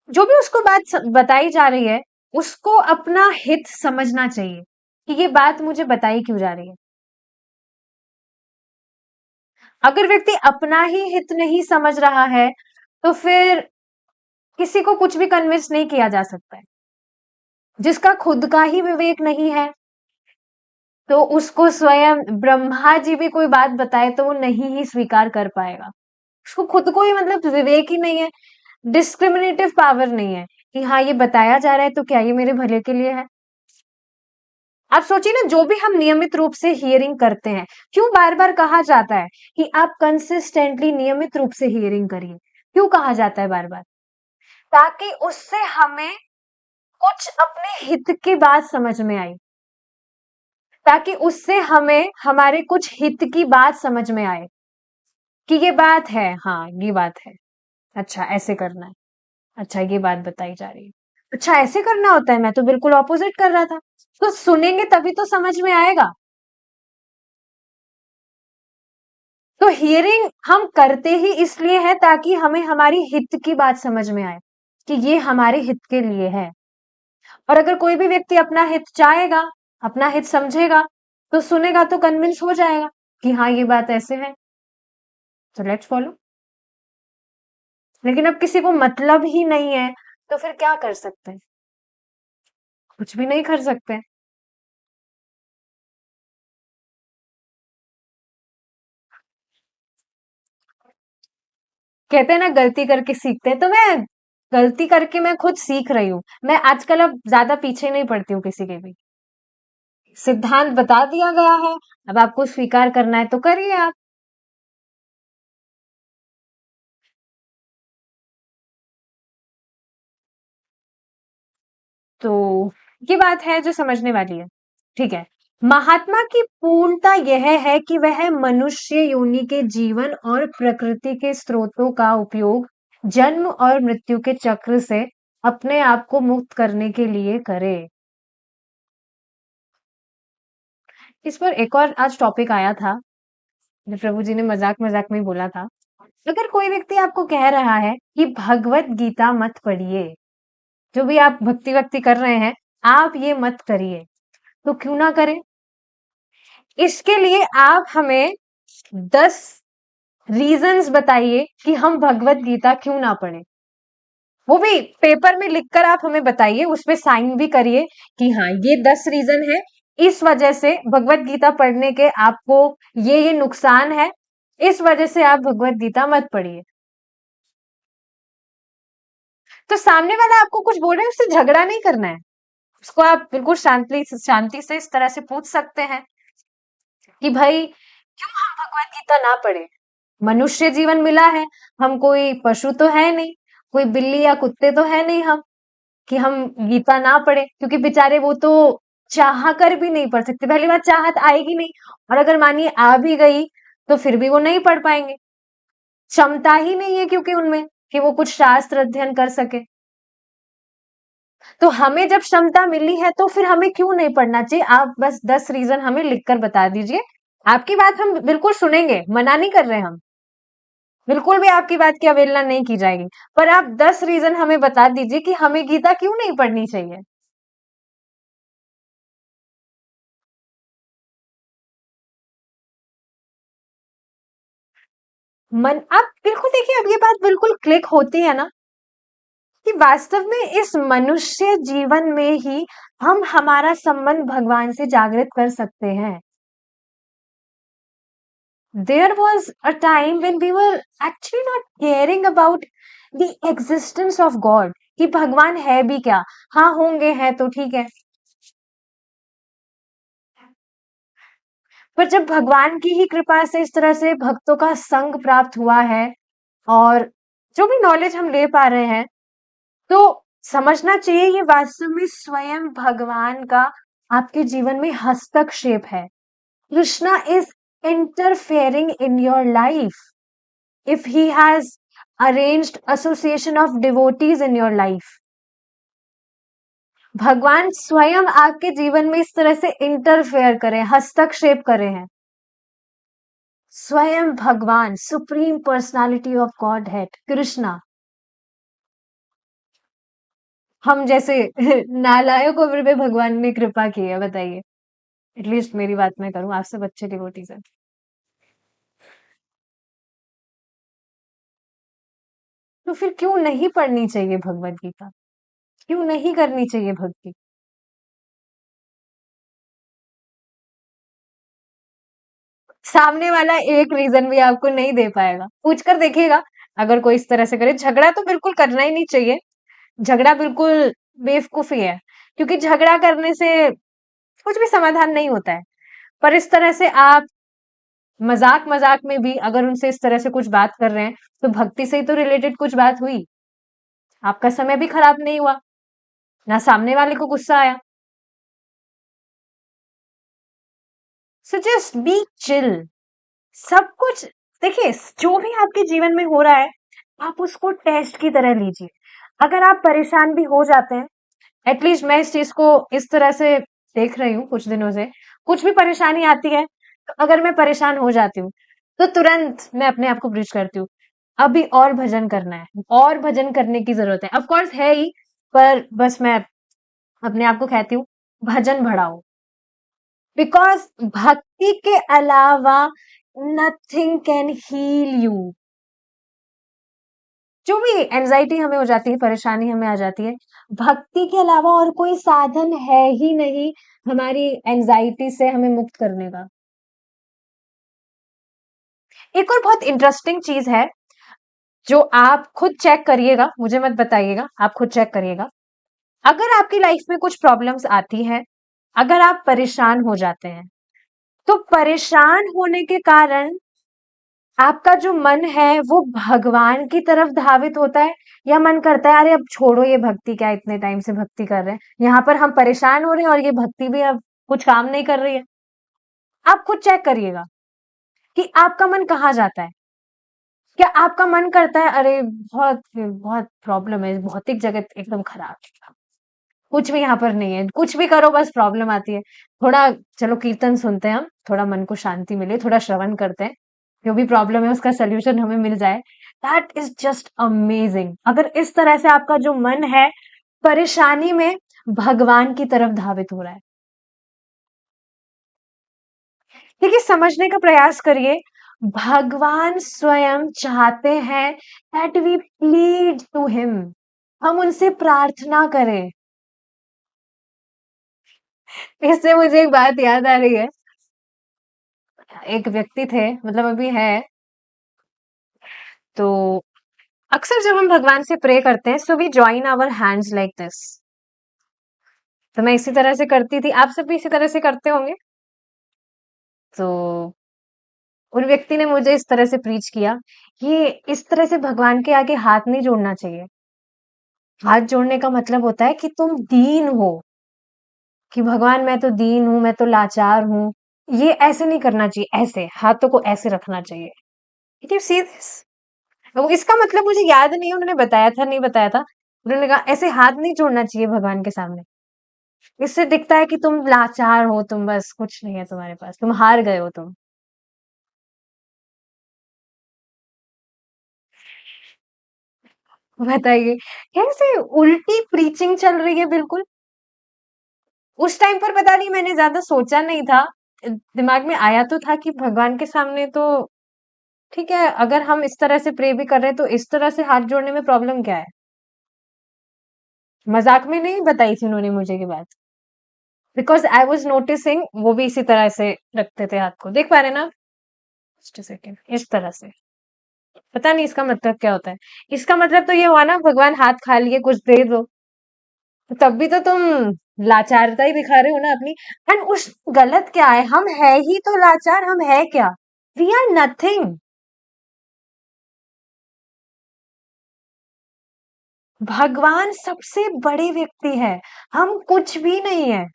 जो भी उसको बात बताई जा रही है, उसको अपना हित समझना चाहिए कि ये बात मुझे बताई क्यों जा रही है। अगर व्यक्ति अपना ही हित नहीं समझ रहा है, तो फिर किसी को कुछ भी कन्विंस नहीं किया जा सकता है। जिसका खुद का ही विवेक नहीं है, तो उसको स्वयं ब्रह्मा जी भी कोई बात बताए तो वो नहीं ही स्वीकार कर पाएगा। उसको खुद को ही मतलब विवेक ही नहीं है, डिस्क्रिमिनेटिव पावर नहीं है कि हाँ ये बताया जा रहा है तो क्या ये मेरे भले के लिए है। आप सोचिए ना, जो भी हम नियमित रूप से हियरिंग करते हैं, क्यों बार बार कहा जाता है कि आप कंसिस्टेंटली नियमित रूप से हियरिंग करिए? क्यों कहा जाता है बार बार? ताकि उससे हमें कुछ अपने हित की बात समझ में आई, ताकि उससे हमें हमारे कुछ हित की बात समझ में आए कि ये बात है, हाँ ये बात है, अच्छा ऐसे करना है, अच्छा ये बात बताई जा रही है, अच्छा ऐसे करना होता है, मैं तो बिल्कुल ऑपोजिट कर रहा था। तो सुनेंगे तभी तो समझ में आएगा। तो हियरिंग हम करते ही इसलिए है ताकि हमें हमारी हित की बात समझ में आए कि ये हमारे हित के लिए है। और अगर कोई भी व्यक्ति अपना हित चाहेगा, अपना हित समझेगा, तो सुनेगा तो कन्विंस हो जाएगा कि हाँ ये बात ऐसे है, तो लेट्स फॉलो। लेकिन अब किसी को मतलब ही नहीं है, तो फिर क्या कर सकते हैं? कुछ भी नहीं कर सकते। कहते हैं ना गलती करके सीखते हैं, तो मैं गलती करके मैं खुद सीख रही हूँ। मैं आजकल अब ज्यादा पीछे नहीं पड़ती हूँ किसी के भी। सिद्धांत बता दिया गया है, अब आपको स्वीकार करना है तो करिए आप। तो ये बात है जो समझने वाली है। ठीक है। महात्मा की पूर्णता यह है कि वह मनुष्य योनि के जीवन और प्रकृति के स्रोतों का उपयोग जन्म और मृत्यु के चक्र से अपने आप को मुक्त करने के लिए करे। इस पर एक और आज टॉपिक आया था, जो प्रभु जी ने मजाक मजाक में बोला था। अगर कोई व्यक्ति आपको कह रहा है कि भगवत गीता मत पढ़िए, जो भी आप भक्ति वक्ति कर रहे हैं, आप ये मत करिए, तो क्यों ना करें? इसके लिए आप हमें 10 रीजंस बताइए कि हम भगवत गीता क्यों ना पढ़ें। वो भी पेपर में लिखकर आप हमें बताइए, उसपे साइन भी करिए कि हाँ ये 10 रीजन है, इस वजह से भगवत गीता पढ़ने के आपको ये नुकसान है, इस वजह से आप भगवत गीता मत पढ़िए। तो सामने वाला आपको कुछ बोल रहा है, उससे झगड़ा नहीं करना है। उसको आप बिल्कुल शांति से इस तरह से पूछ सकते हैं कि भाई क्यों हम भगवत गीता ना पढ़े? मनुष्य जीवन मिला है, हम कोई पशु तो है नहीं, कोई बिल्ली या कुत्ते तो है नहीं हम कि हम गीता ना पढ़े, क्योंकि बेचारे वो तो चाह कर भी नहीं पढ़ सकते। पहली बात, चाहत आएगी नहीं, और अगर मानिए आ भी गई तो फिर भी वो नहीं पढ़ पाएंगे। क्षमता ही नहीं है क्योंकि उनमें कि वो कुछ शास्त्र अध्ययन कर सके। तो हमें जब क्षमता मिली है तो फिर हमें क्यों नहीं पढ़ना चाहिए? आप बस 10 रीजन हमें लिखकर बता दीजिए। आपकी बात हम बिल्कुल सुनेंगे, मना नहीं कर रहे हम। बिल्कुल भी आपकी बात की अवहेलना नहीं की जाएगी। पर आप 10 रीजन हमें बता दीजिए कि हमें गीता क्यों नहीं पढ़नी चाहिए? मन आप बिल्कुल देखिए, अब ये बात बिल्कुल क्लिक होती है ना कि वास्तव में इस मनुष्य जीवन में ही हम हमारा संबंध भगवान से जागृत कर सकते हैं। There was a time when we were actually not caring about the existence of God, कि भगवान है भी क्या, हाँ होंगे हैं तो ठीक है। पर जब भगवान की ही कृपा से इस तरह से भक्तों का संग प्राप्त हुआ है, और जो भी नॉलेज हम ले पा रहे हैं, तो समझना चाहिए ये वास्तव में स्वयं भगवान का आपके जीवन में हस्तक्षेप है। Krishna is interfering in your life if he has arranged association of devotees in your life. भगवान स्वयं आपके जीवन में इस तरह से इंटरफेयर करे, हस्तक्षेप करे हैं। स्वयं भगवान, supreme personality of God head Krishna, हम जैसे नालायकों पर भी भगवान ने कृपा की है, बताइए। एटलीस्ट मेरी बात मैं करूं, आपसे बच्चे डिवोटीज हैं। तो फिर क्यों नहीं पढ़नी चाहिए भगवत गीता? क्यों नहीं करनी चाहिए भक्ति? सामने वाला एक रीजन भी आपको नहीं दे पाएगा। पूछ कर देखिएगा, अगर कोई इस तरह से करे। झगड़ा तो बिल्कुल करना ही नहीं चाहिए। झगड़ा बिल्कुल बेवकूफी है, क्योंकि झगड़ा करने से कुछ भी समाधान नहीं होता है। पर इस तरह से आप मजाक मजाक में भी अगर उनसे इस तरह से कुछ बात कर रहे हैं, तो भक्ति से ही तो रिलेटेड कुछ बात हुई। आपका समय भी खराब नहीं हुआ, ना सामने वाले को गुस्सा आया। So just be chill. सब कुछ देखिए, जो भी आपके जीवन में हो रहा है, आप उसको टेस्ट की तरह लीजिए। अगर आप परेशान भी हो जाते हैं, एटलीस्ट मैं इस चीज को इस तरह से देख रही हूँ कुछ दिनों से। कुछ भी परेशानी आती है, तो अगर मैं परेशान हो जाती हूँ, तो तुरंत मैं अपने आप को ब्रिज करती हूँ। अभी और भजन करना है, और भजन करने की जरूरत है। ऑफ कोर्स है ही, पर बस मैं अपने आप को कहती हूँ, भजन बढ़ाओ। बिकॉज भक्ति के अलावा नथिंग कैन हील यू। जो भी एंजाइटी हमें हो जाती है, परेशानी हमें आ जाती है, भक्ति के अलावा और कोई साधन है ही नहीं हमारी एंजाइटी से हमें मुक्त करने का। एक और बहुत इंटरेस्टिंग चीज है, जो आप खुद चेक करिएगा, मुझे मत बताइएगा, आप खुद चेक करिएगा। अगर आपकी लाइफ में कुछ प्रॉब्लम्स आती है, अगर आप परेशान हो जाते हैं, तो परेशान होने के कारण आपका जो मन है वो भगवान की तरफ धावित होता है, या मन करता है अरे अब छोड़ो ये भक्ति, क्या इतने टाइम से भक्ति कर रहे हैं, यहाँ पर हम परेशान हो रहे हैं और ये भक्ति भी अब कुछ काम नहीं कर रही है। आप खुद चेक करिएगा कि आपका मन कहाँ जाता है। क्या आपका मन करता है अरे बहुत बहुत प्रॉब्लम है, भौतिक जगत एकदम खराब है, कुछ भी यहाँ पर नहीं है, कुछ भी करो बस प्रॉब्लम आती है। थोड़ा चलो कीर्तन सुनते हैं हम, थोड़ा मन को शांति मिले, थोड़ा श्रवण करते हैं, जो भी प्रॉब्लम है उसका सोल्यूशन हमें मिल जाए। That is just amazing. अगर इस तरह से आपका जो मन है परेशानी में भगवान की तरफ धावित हो रहा है, देखिए समझने का प्रयास करिए। भगवान स्वयं चाहते हैं that we plead to him, हम उनसे प्रार्थना करें। इससे मुझे एक बात याद आ रही है। एक व्यक्ति थे, मतलब अभी है, तो अक्सर जब हम भगवान से प्रे करते हैं, so we join our hands like this. तो मैं इसी तरह से करती थी, आप सब भी इसी तरह से करते होंगे। तो उन व्यक्ति ने मुझे इस तरह से प्रीच किया कि इस तरह से भगवान के आगे हाथ नहीं जोड़ना चाहिए। हाथ जोड़ने का मतलब होता है कि तुम दीन हो, कि भगवान मैं तो दीन हूँ, मैं तो लाचार हूँ। ये ऐसे नहीं करना चाहिए, ऐसे हाथों को ऐसे रखना चाहिए। Did you see this? वो इसका मतलब मुझे याद नहीं है, उन्होंने बताया था नहीं बताया था। उन्होंने कहा ऐसे हाथ नहीं जोड़ना चाहिए भगवान के सामने। इससे दिखता है कि तुम लाचार हो, तुम बस कुछ नहीं है तुम्हारे पास, तुम हार गए हो तुम। बताइए, कैसे उल्टी प्रीचिंग चल रही है बिल्कुल। उस टाइम पर पता नहीं, मैंने ज्यादा सोचा नहीं था। दिमाग में आया तो था कि भगवान के सामने तो ठीक है, अगर हम इस तरह से प्रे भी कर रहे हैं तो इस तरह से हाथ जोड़ने में प्रॉब्लम क्या है। मजाक में नहीं बताई थी उन्होंने मुझे ये बात, बिकॉज आई वॉज नोटिसिंग वो भी इसी तरह से रखते थे हाथ को, देख पा रहे ना। जस्ट सेकेंड, इस तरह से। पता नहीं इसका मतलब क्या होता है। इसका मतलब तो ये हुआ ना, भगवान हाथ खा लिए कुछ दे दो, तो तब भी तो तुम लाचारता ही दिखा रहे हो ना अपनी। एंड उस गलत क्या है, हम है ही तो लाचार, हम है क्या, वी आर नथिंग। भगवान सबसे बड़े व्यक्ति है, हम कुछ भी नहीं है।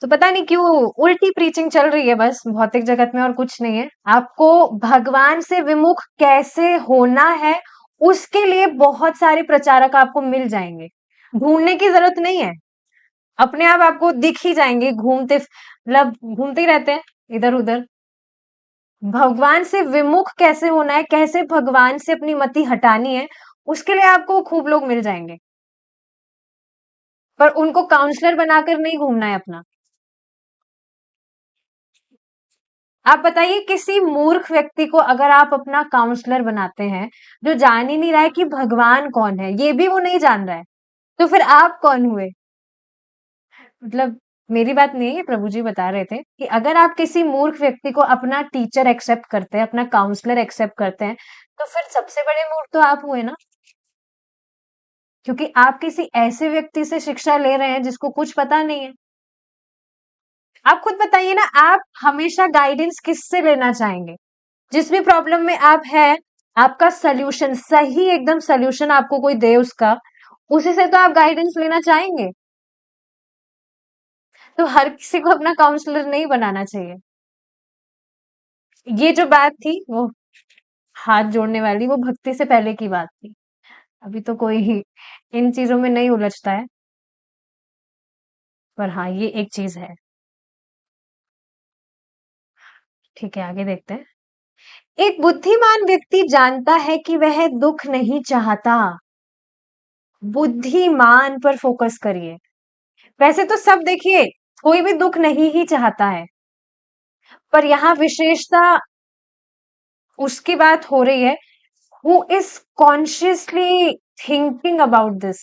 तो पता नहीं क्यों उल्टी प्रीचिंग चल रही है बस भौतिक जगत में, और कुछ नहीं है। आपको भगवान से विमुख कैसे होना है, उसके लिए बहुत सारे प्रचारक आपको मिल जाएंगे, ढूंढने की जरूरत नहीं है। अपने आप आपको दिख ही जाएंगे, घूमते मतलब घूमते ही रहते हैं इधर उधर। भगवान से विमुख कैसे होना है, कैसे भगवान से अपनी मति हटानी है, उसके लिए आपको खूब लोग मिल जाएंगे। पर उनको काउंसलर बनाकर नहीं घूमना है अपना। आप बताइए, किसी मूर्ख व्यक्ति को अगर आप अपना काउंसलर बनाते हैं, जो जान ही नहीं रहा है कि भगवान कौन है, ये भी वो नहीं जान रहा है, तो फिर आप कौन हुए? मतलब मेरी बात नहीं है, ये प्रभु जी बता रहे थे कि अगर आप किसी मूर्ख व्यक्ति को अपना टीचर एक्सेप्ट करते हैं, अपना काउंसलर एक्सेप्ट करते हैं, तो फिर सबसे बड़े मूर्ख तो आप हुए ना, क्योंकि आप किसी ऐसे व्यक्ति से शिक्षा ले रहे हैं जिसको कुछ पता नहीं है। आप खुद बताइए ना, आप हमेशा गाइडेंस किससे लेना चाहेंगे? जिस भी प्रॉब्लम में आप हैं, आपका सॉल्यूशन सही एकदम सॉल्यूशन आपको कोई दे उसका, उसी से तो आप गाइडेंस लेना चाहेंगे। तो हर किसी को अपना काउंसलर नहीं बनाना चाहिए। ये जो बात थी वो हाथ जोड़ने वाली, वो भक्ति से पहले की बात थी। अभी तो कोई ही इन चीजों में नहीं उलझता है, पर हाँ ये एक चीज है। ठीक है, आगे देखते हैं। एक बुद्धिमान व्यक्ति जानता है कि वह दुख नहीं चाहता। बुद्धिमान पर फोकस करिए। वैसे तो सब देखिए, कोई भी दुख नहीं ही चाहता है, पर यहाँ विशेषता उसकी बात हो रही है, who is consciously thinking about this.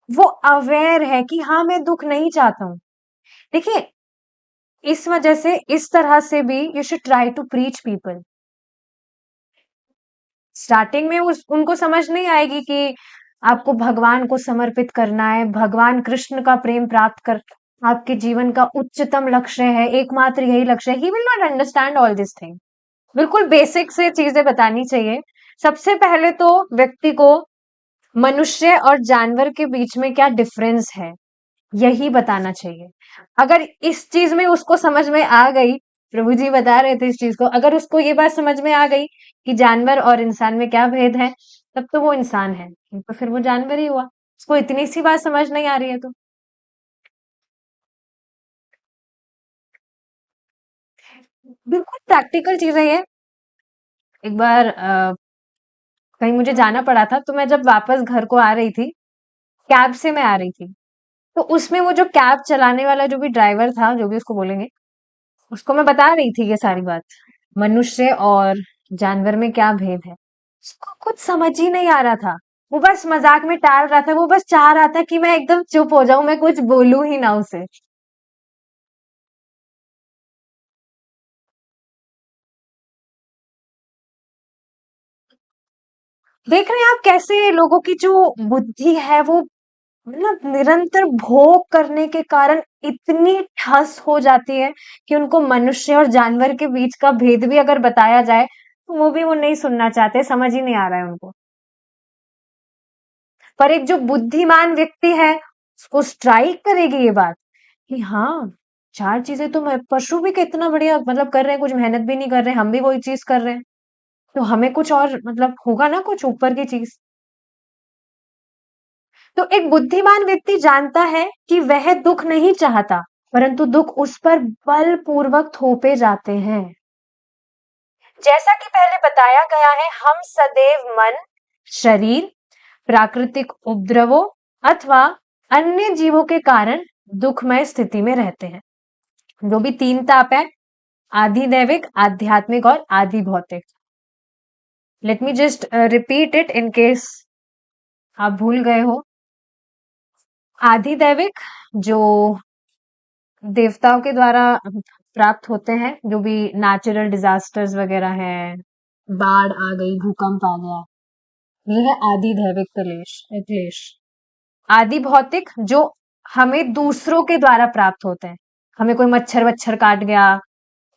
वो अवेयर है कि हाँ मैं दुख नहीं चाहता हूं। देखिए, इस वजह से इस तरह से भी you should try to preach people. Starting में उनको समझ नहीं आएगी कि आपको भगवान को समर्पित करना है, भगवान कृष्ण का प्रेम प्राप्त कर आपके जीवन का उच्चतम लक्ष्य है, एकमात्र यही लक्ष्य है। He will not understand all this thing. बिल्कुल बेसिक से चीजें बतानी चाहिए। सबसे पहले तो व्यक्ति को मनुष्य और जानवर के बीच में क्या डिफरेंस है, यही बताना चाहिए। अगर इस चीज में उसको समझ में आ गई, प्रभु जी बता रहे थे इस चीज को, अगर उसको ये बात समझ में आ गई कि जानवर और इंसान में क्या भेद है, तब तो वो इंसान है, तो फिर वो जानवर ही हुआ। उसको इतनी सी बात समझ नहीं आ रही है तो। बिल्कुल प्रैक्टिकल चीजें ये। एक बार कहीं मुझे जाना पड़ा था, तो मैं जब वापस घर को आ रही थी, कैब से मैं आ रही थी, तो उसमें वो जो कैब चलाने वाला जो भी ड्राइवर था, जो भी उसको बोलेंगे, उसको मैं बता रही थी ये सारी बात, मनुष्य और जानवर में क्या भेद है। उसको कुछ समझ ही नहीं आ रहा था। वो बस मजाक में टाल रहा था, वो बस चाह रहा था कि मैं एकदम चुप हो जाऊं, मैं कुछ बोलूं ही ना उसे। देख रहे हैं आप कैसे लोगों की जो बुद्धि है वो, मतलब निरंतर भोग करने के कारण इतनी ठस हो जाती है कि उनको मनुष्य और जानवर के बीच का भेद भी अगर बताया जाए, तो वो भी वो नहीं सुनना चाहते, समझ ही नहीं आ रहा है उनको। पर एक जो बुद्धिमान व्यक्ति है, उसको स्ट्राइक करेगी ये बात कि हाँ, चार चीजें तो पशु भी कितना बढ़िया मतलब कर रहे हैं, कुछ मेहनत भी नहीं कर रहे, हम भी वही चीज कर रहे हैं, तो हमें कुछ और मतलब होगा ना, कुछ ऊपर की चीज। तो एक बुद्धिमान व्यक्ति जानता है कि वह दुख नहीं चाहता, परंतु दुख उस पर बलपूर्वक थोपे जाते हैं। जैसा कि पहले बताया गया है, हम सदैव मन, शरीर, प्राकृतिक उपद्रवों अथवा अन्य जीवों के कारण दुखमय स्थिति में रहते हैं। जो भी तीन ताप है, आधि दैविक, आध्यात्मिक और आधि भौतिक। Let me just repeat it in case आप भूल गए हो। आधि दैविक जो देवताओं के द्वारा प्राप्त होते हैं, जो भी नेचुरल डिजास्टर्स वगैरह हैं, बाढ़ आ गई, भूकंप आ गया, ये है आदि दैविक क्लेश। आदि भौतिक जो हमें दूसरों के द्वारा प्राप्त होते हैं, हमें कोई मच्छर वच्छर काट गया,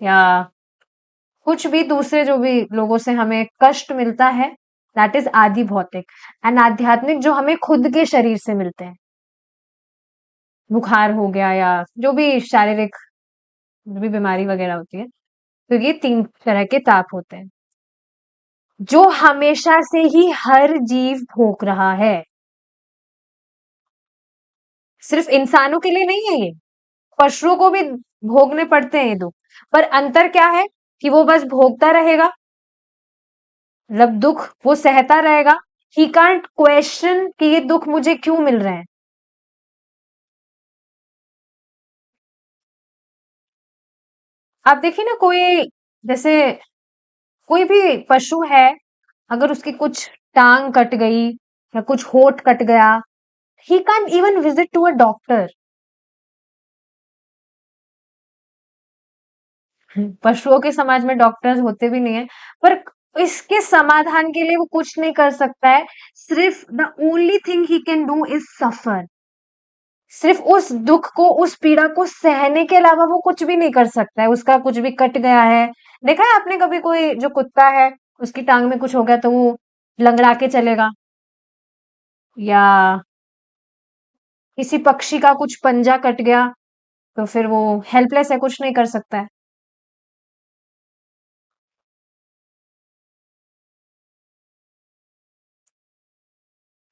या कुछ भी दूसरे जो भी लोगों से हमें कष्ट मिलता है, दैट इज आदि भौतिक। एंड आध्यात्मिक जो हमें खुद के शरीर से मिलते हैं, बुखार हो गया या जो भी शारीरिक जो भी बीमारी वगैरह होती है, तो ये तीन तरह के ताप होते हैं, जो हमेशा से ही हर जीव भोग रहा है। सिर्फ इंसानों के लिए नहीं है ये, पशुओं को भी भोगने पड़ते हैं ये दुख। पर अंतर क्या है कि वो बस भोगता रहेगा, मतलब दुख वो सहता रहेगा। ही कांट क्वेश्चन कि ये दुख मुझे क्यों मिल रहे हैं। आप देखिए ना, कोई जैसे कोई भी पशु है, अगर उसकी कुछ टांग कट गई या कुछ होठ कट गया, he can even visit to a doctor. पशुओं के समाज में डॉक्टर्स होते भी नहीं है, पर इसके समाधान के लिए वो कुछ नहीं कर सकता है। सिर्फ the only thing he can do is suffer. सिर्फ उस दुख को, उस पीड़ा को सहने के अलावा वो कुछ भी नहीं कर सकता है। उसका कुछ भी कट गया है, देखा है आपने कभी कोई जो कुत्ता है, उसकी टांग में कुछ हो गया तो वो लंगड़ा के चलेगा, या किसी पक्षी का कुछ पंजा कट गया तो फिर वो हेल्पलेस है, कुछ नहीं कर सकता है।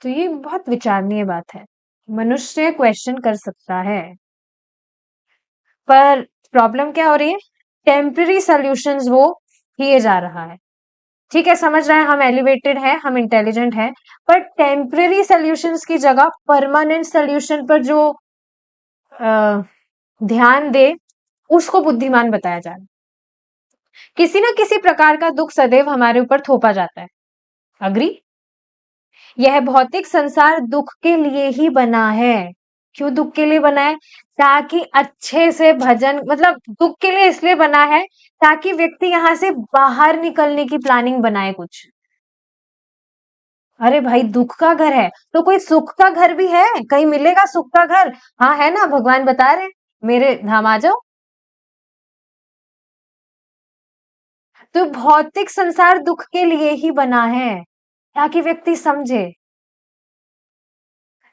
तो ये बहुत विचारणीय बात है। मनुष्य क्वेश्चन कर सकता है, पर प्रॉब्लम क्या हो रही है? टेम्पररी सॉल्यूशंस वो किए जा रहा है। ठीक है, समझ रहे हैं, हम एलिवेटेड है, हम इंटेलिजेंट है, पर टेम्पररी सॉल्यूशंस की जगह परमानेंट सॉल्यूशन पर जो अ, ध्यान दे, उसको बुद्धिमान बताया जा रहा है। किसी ना किसी प्रकार का दुख सदैव हमारे ऊपर थोपा जाता है। अग्री? यह भौतिक संसार दुख के लिए ही बना है। क्यों दुख के लिए बना है? ताकि अच्छे से भजन, मतलब दुख के लिए इसलिए बना है ताकि व्यक्ति यहाँ से बाहर निकलने की प्लानिंग बनाए कुछ। अरे भाई, दुख का घर है तो कोई सुख का घर भी है, कहीं मिलेगा सुख का घर? हाँ है ना, भगवान बता रहे हैं, मेरे धाम आ जाओ। तो भौतिक संसार दुख के लिए ही बना है, ताकि व्यक्ति समझे।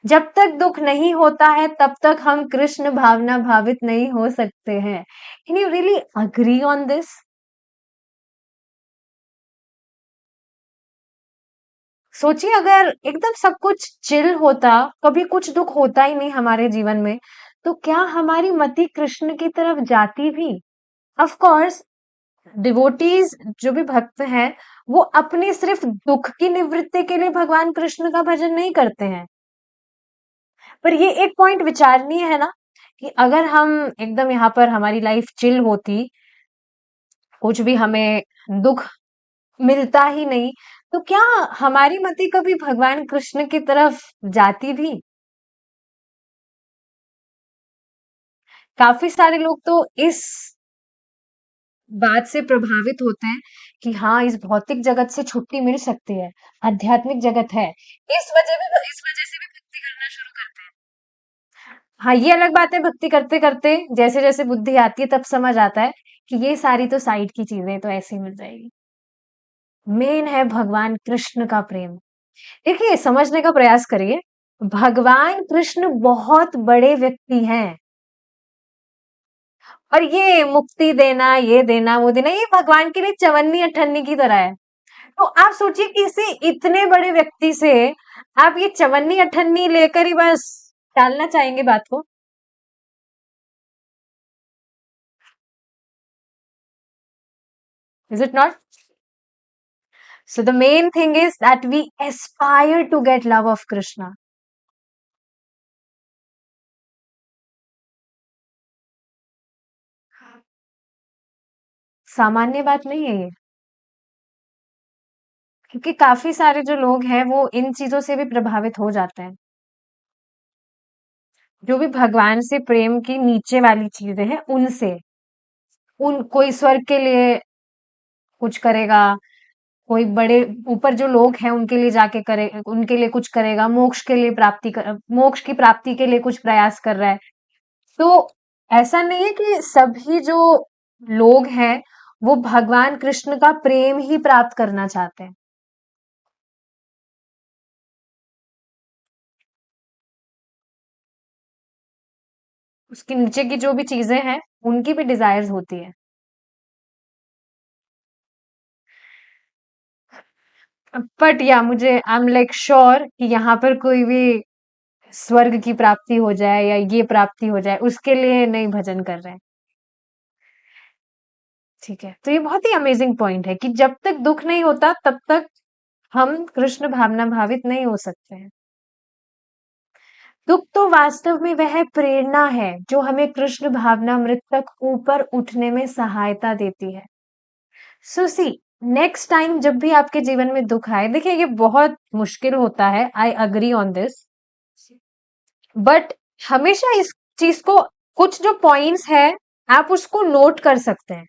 जब तक दुख नहीं होता है तब तक हम कृष्ण भावना भावित नहीं हो सकते हैं। Can you really agree on this? सोचिए, अगर एकदम सब कुछ चिल होता, कभी कुछ दुख होता ही नहीं हमारे जीवन में, तो क्या हमारी मति कृष्ण की तरफ जाती भी? ऑफ कोर्स, डिवोटीज जो भी भक्त हैं, वो अपने सिर्फ दुख की निवृत्ति के लिए भगवान कृष्ण का भजन नहीं करते हैं। पर ये एक पॉइंट विचारणीय है ना, कि अगर हम एकदम यहाँ पर हमारी लाइफ चिल होती, कुछ भी हमें दुख मिलता ही नहीं, तो क्या हमारी मति कभी भगवान कृष्ण की तरफ जाती भी? काफी सारे लोग तो इस बात से प्रभावित होते हैं कि हाँ, इस भौतिक जगत से छुट्टी मिल सकती है, आध्यात्मिक जगत है, इस वजह से भी भक्ति करना शुरू करते हैं। हाँ, ये अलग बात है, भक्ति करते करते जैसे जैसे बुद्धि आती है तब समझ आता है कि ये सारी तो साइड की चीजें तो ऐसे ही मिल जाएगी। मेन है भगवान कृष्ण का प्रेम। देखिए, समझने का प्रयास करिए, भगवान कृष्ण बहुत बड़े व्यक्ति हैं, और ये मुक्ति देना, ये देना, वो देना, ये भगवान के लिए चवन्नी अठन्नी की तरह है। तो आप सोचिए, किसी इतने बड़े व्यक्ति से आप ये चवन्नी अठन्नी लेकर ही बस टालना चाहेंगे बात को? Is it not? So the main thing is that we aspire to get love of Krishna. सामान्य बात नहीं है ये, क्योंकि काफी सारे जो लोग हैं वो इन चीजों से भी प्रभावित हो जाते हैं। जो भी भगवान से प्रेम की नीचे वाली चीजें हैं उनसे, उन कोई स्वर्ग के लिए कुछ करेगा, कोई बड़े ऊपर जो लोग हैं उनके लिए जाके करे, उनके लिए कुछ करेगा, मोक्ष के लिए मोक्ष की प्राप्ति के लिए कुछ प्रयास कर रहा है। तो ऐसा नहीं है कि सभी जो लोग हैं वो भगवान कृष्ण का प्रेम ही प्राप्त करना चाहते हैं। उसके नीचे की जो भी चीजें हैं उनकी भी डिजायर्स होती है। बट या मुझे आई एम लाइक श्योर कि यहाँ पर कोई भी स्वर्ग की प्राप्ति हो जाए या ये प्राप्ति हो जाए, उसके लिए नहीं भजन कर रहे हैं। ठीक है, तो ये बहुत ही अमेजिंग पॉइंट है कि जब तक दुख नहीं होता तब तक हम कृष्ण भावना भावित नहीं हो सकते हैं। दुख तो वास्तव में वह प्रेरणा है जो हमें कृष्ण भावनामृत तक ऊपर उठने में सहायता देती है। सो सी, नेक्स्ट टाइम जब भी आपके जीवन में दुख आए, देखिए ये बहुत मुश्किल होता है, I agree on this, but हमेशा इस चीज को, कुछ जो पॉइंट्स है आप उसको नोट कर सकते हैं,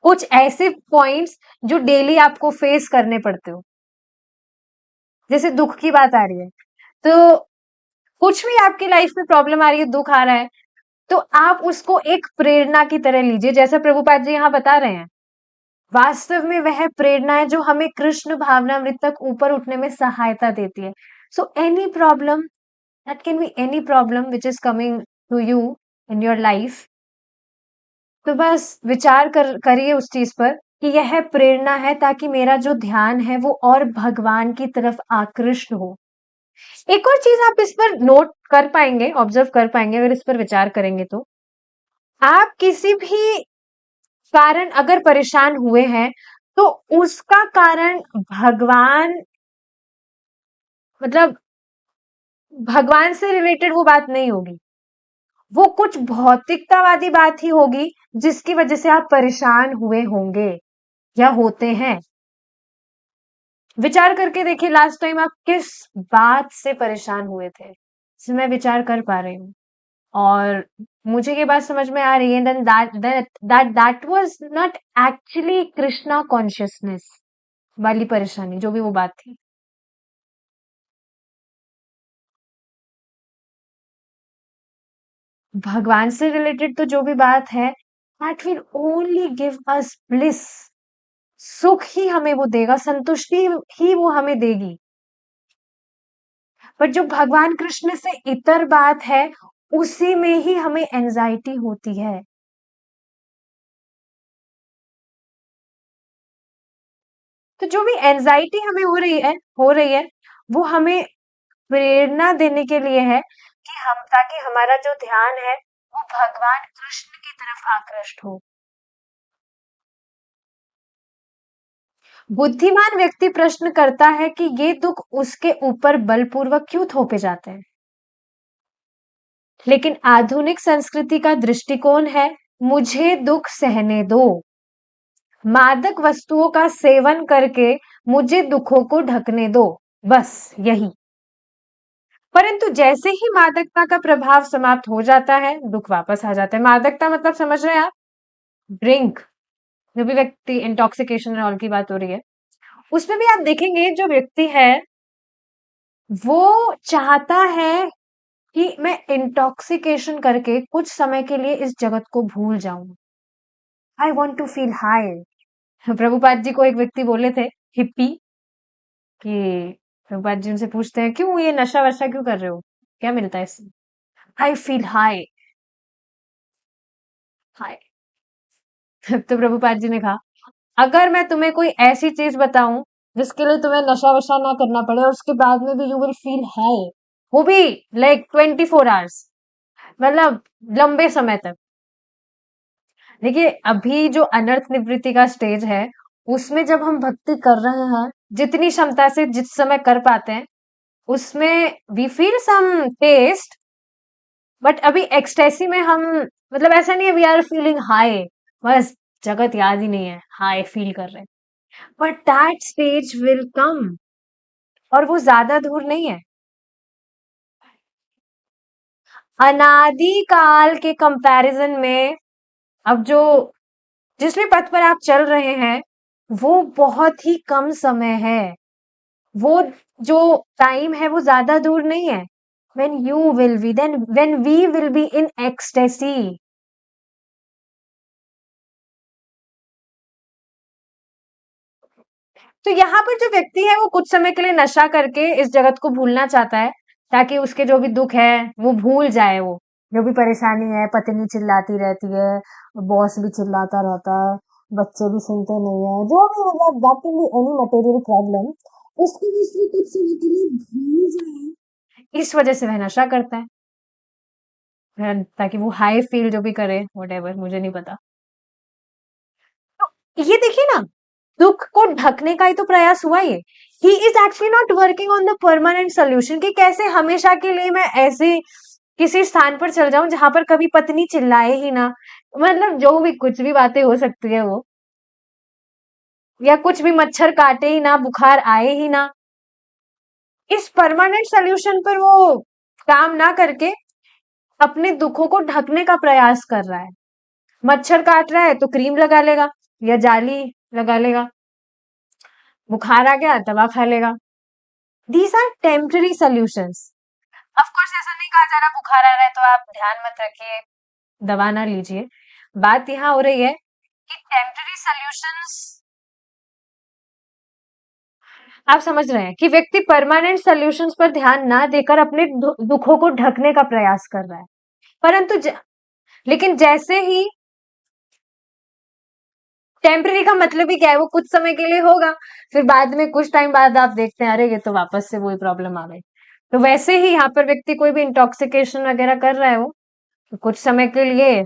कुछ ऐसे पॉइंट्स जो डेली आपको फेस करने पड़ते हो। जैसे दुख की बात आ रही है, तो कुछ भी आपकी लाइफ में प्रॉब्लम आ रही है, दुख आ रहा है, तो आप उसको एक प्रेरणा की तरह लीजिए, जैसा प्रभुपाद जी यहाँ बता रहे हैं। वास्तव में वह प्रेरणा है जो हमें कृष्ण भावनामृत तक ऊपर उठने में सहायता देती है। So any problem, that can be any problem which is coming to you in your life, तो बस विचार करिए उस चीज पर कि यह प्रेरणा है ताकि मेरा जो ध्यान है वो और भगवान की तरफ आकृष्ट हो। एक और चीज आप इस पर नोट कर पाएंगे, ऑब्जर्व कर पाएंगे अगर इस पर विचार करेंगे, तो आप किसी भी कारण अगर परेशान हुए हैं तो उसका कारण भगवान, मतलब भगवान से रिलेटेड वो बात नहीं होगी, वो कुछ भौतिकतावादी बात ही होगी जिसकी वजह से आप परेशान हुए होंगे या होते हैं। विचार करके देखिए लास्ट टाइम आप किस बात से परेशान हुए थे, इसमें मैं विचार कर पा रही हूँ और मुझे ये बात समझ में आ रही है then that was not actually Krishna consciousness वाली परेशानी, जो भी वो बात थी। भगवान से रिलेटेड तो जो भी बात है, that will only give us bliss, सुख ही हमें वो देगा, संतुष्टि ही वो हमें देगी। पर जो भगवान कृष्ण से इतर बात है उसी में ही हमें एंजाइटी होती है। तो जो भी एंजाइटी हमें हो रही है वो हमें प्रेरणा देने के लिए है कि हम, ताकि हमारा जो ध्यान है वो भगवान कृष्ण की तरफ आकृष्ट हो। बुद्धिमान व्यक्ति प्रश्न करता है कि ये दुख उसके ऊपर बलपूर्वक क्यों थोपे जाते हैं, लेकिन आधुनिक संस्कृति का दृष्टिकोण है मुझे दुख सहने दो, मादक वस्तुओं का सेवन करके मुझे दुखों को ढकने दो, बस यही। परंतु जैसे ही मादकता का प्रभाव समाप्त हो जाता है दुख वापस आ जाता है। मादकता मतलब समझ रहे हैं आप, ड्रिंक, जो भी व्यक्ति इंटॉक्सिकेशन ऑल की बात हो रही है, उसमें भी आप देखेंगे जो व्यक्ति है वो चाहता है कि मैं इंटॉक्सिकेशन करके कुछ समय के लिए इस जगत को भूल जाऊं, I want to feel high. Prabhupada ji को एक व्यक्ति बोले थे, हिप्पी, कि प्रभुपाद जी उनसे पूछते हैं क्यों ये नशा वशा क्यों कर रहे हो, क्या मिलता है इससे? आई फील हाई, हाय। तो प्रभुपाद जी ने कहा अगर मैं तुम्हें कोई ऐसी चीज बताऊं जिसके लिए तुम्हें नशा वशा ना करना पड़े और उसके बाद में भी यू विल फील हाई, वो भी लाइक 24 आवर्स, मतलब लंबे समय तक। देखिए अभी जो अनर्थ निवृत्ति का स्टेज है उसमें जब हम भक्ति कर रहे हैं जितनी क्षमता से जिस समय कर पाते हैं उसमें we feel some taste, but अभी एक्सटेसी में हम, मतलब ऐसा नहीं है वी आर फीलिंग हाई, बस जगत याद ही नहीं है, हाई फील कर रहे हैं, but that stage will come और वो ज्यादा दूर नहीं है। अनादि काल के कंपैरिजन में अब जो जिस भी पथ पर आप चल रहे हैं वो बहुत ही कम समय है, वो जो टाइम है वो ज्यादा दूर नहीं है। when we will be in ecstasy, तो यहाँ पर जो व्यक्ति है वो कुछ समय के लिए नशा करके इस जगत को भूलना चाहता है ताकि उसके जो भी दुख है वो भूल जाए, वो जो भी परेशानी है, पत्नी चिल्लाती रहती है, बॉस भी चिल्लाता रहता है, बच्चे भी सुनते नहीं है, जो भी, मतलब that can be any material problem, उसको भी इसलिए कुछ समय के लिए भूल जाए, इस वजह से वह नशा करता है ताकि वो हाई फील जो भी करे, व्हाटएवर, मुझे नहीं पता। तो ये देखिए ना, दुख को ढकने का ही तो प्रयास हुआ ये, he is actually not working on the permanent solution कि कैसे हमेशा के लिए मैं ऐसे किसी स्थान पर चल जाऊं जहां पर कभी पत्नी चिल्लाए ही ना, मतलब जो भी कुछ भी बातें हो सकती है वो, या कुछ भी मच्छर काटे ही ना, बुखार आए ही ना। इस परमानेंट सोल्यूशन पर वो काम ना करके अपने दुखों को ढकने का प्रयास कर रहा है। मच्छर काट रहा है तो क्रीम लगा लेगा या जाली लगा लेगा, बुखार आ गया दवा खा लेगा। These are temporary solutions. Of course ऐसा नहीं कहा जा रहा बुखार आ रहा है तो आप ध्यान मत रखिए, दवा ना लीजिए। बात यहाँ हो रही है कि टेम्पररी सॉल्यूशंस, आप समझ रहे हैं कि व्यक्ति परमानेंट सॉल्यूशंस पर ध्यान ना देकर अपने दुखों को ढकने का प्रयास कर रहा है। परंतु लेकिन जैसे ही टेम्पररी का मतलब ही क्या है, वो कुछ समय के लिए होगा, फिर बाद में कुछ टाइम बाद आप देखते हैं अरे ये तो वापस से वही प्रॉब्लम आ गई। तो वैसे ही यहाँ पर व्यक्ति कोई भी इंटॉक्सिकेशन वगैरह कर रहा है वो, तो कुछ समय के लिए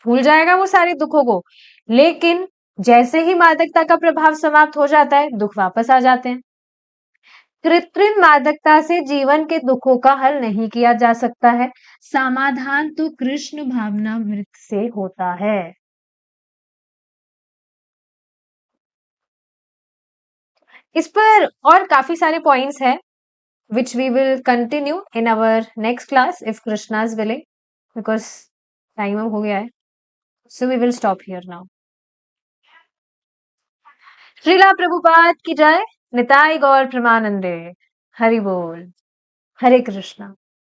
भूल जाएगा वो सारे दुखों को, लेकिन जैसे ही मादकता का प्रभाव समाप्त हो जाता है दुख वापस आ जाते हैं। कृत्रिम मादकता से जीवन के दुखों का हल नहीं किया जा सकता है, समाधान तो कृष्ण भावनामृत से होता है। इस पर और काफी सारे पॉइंट्स हैं which we will continue in our next class if Krishna is willing, because time अब हो गया है, so we will stop here now. Srila Prabhupada की जय, निताई गौर प्रेमानंदे, हरि बोल, हरे कृष्णा।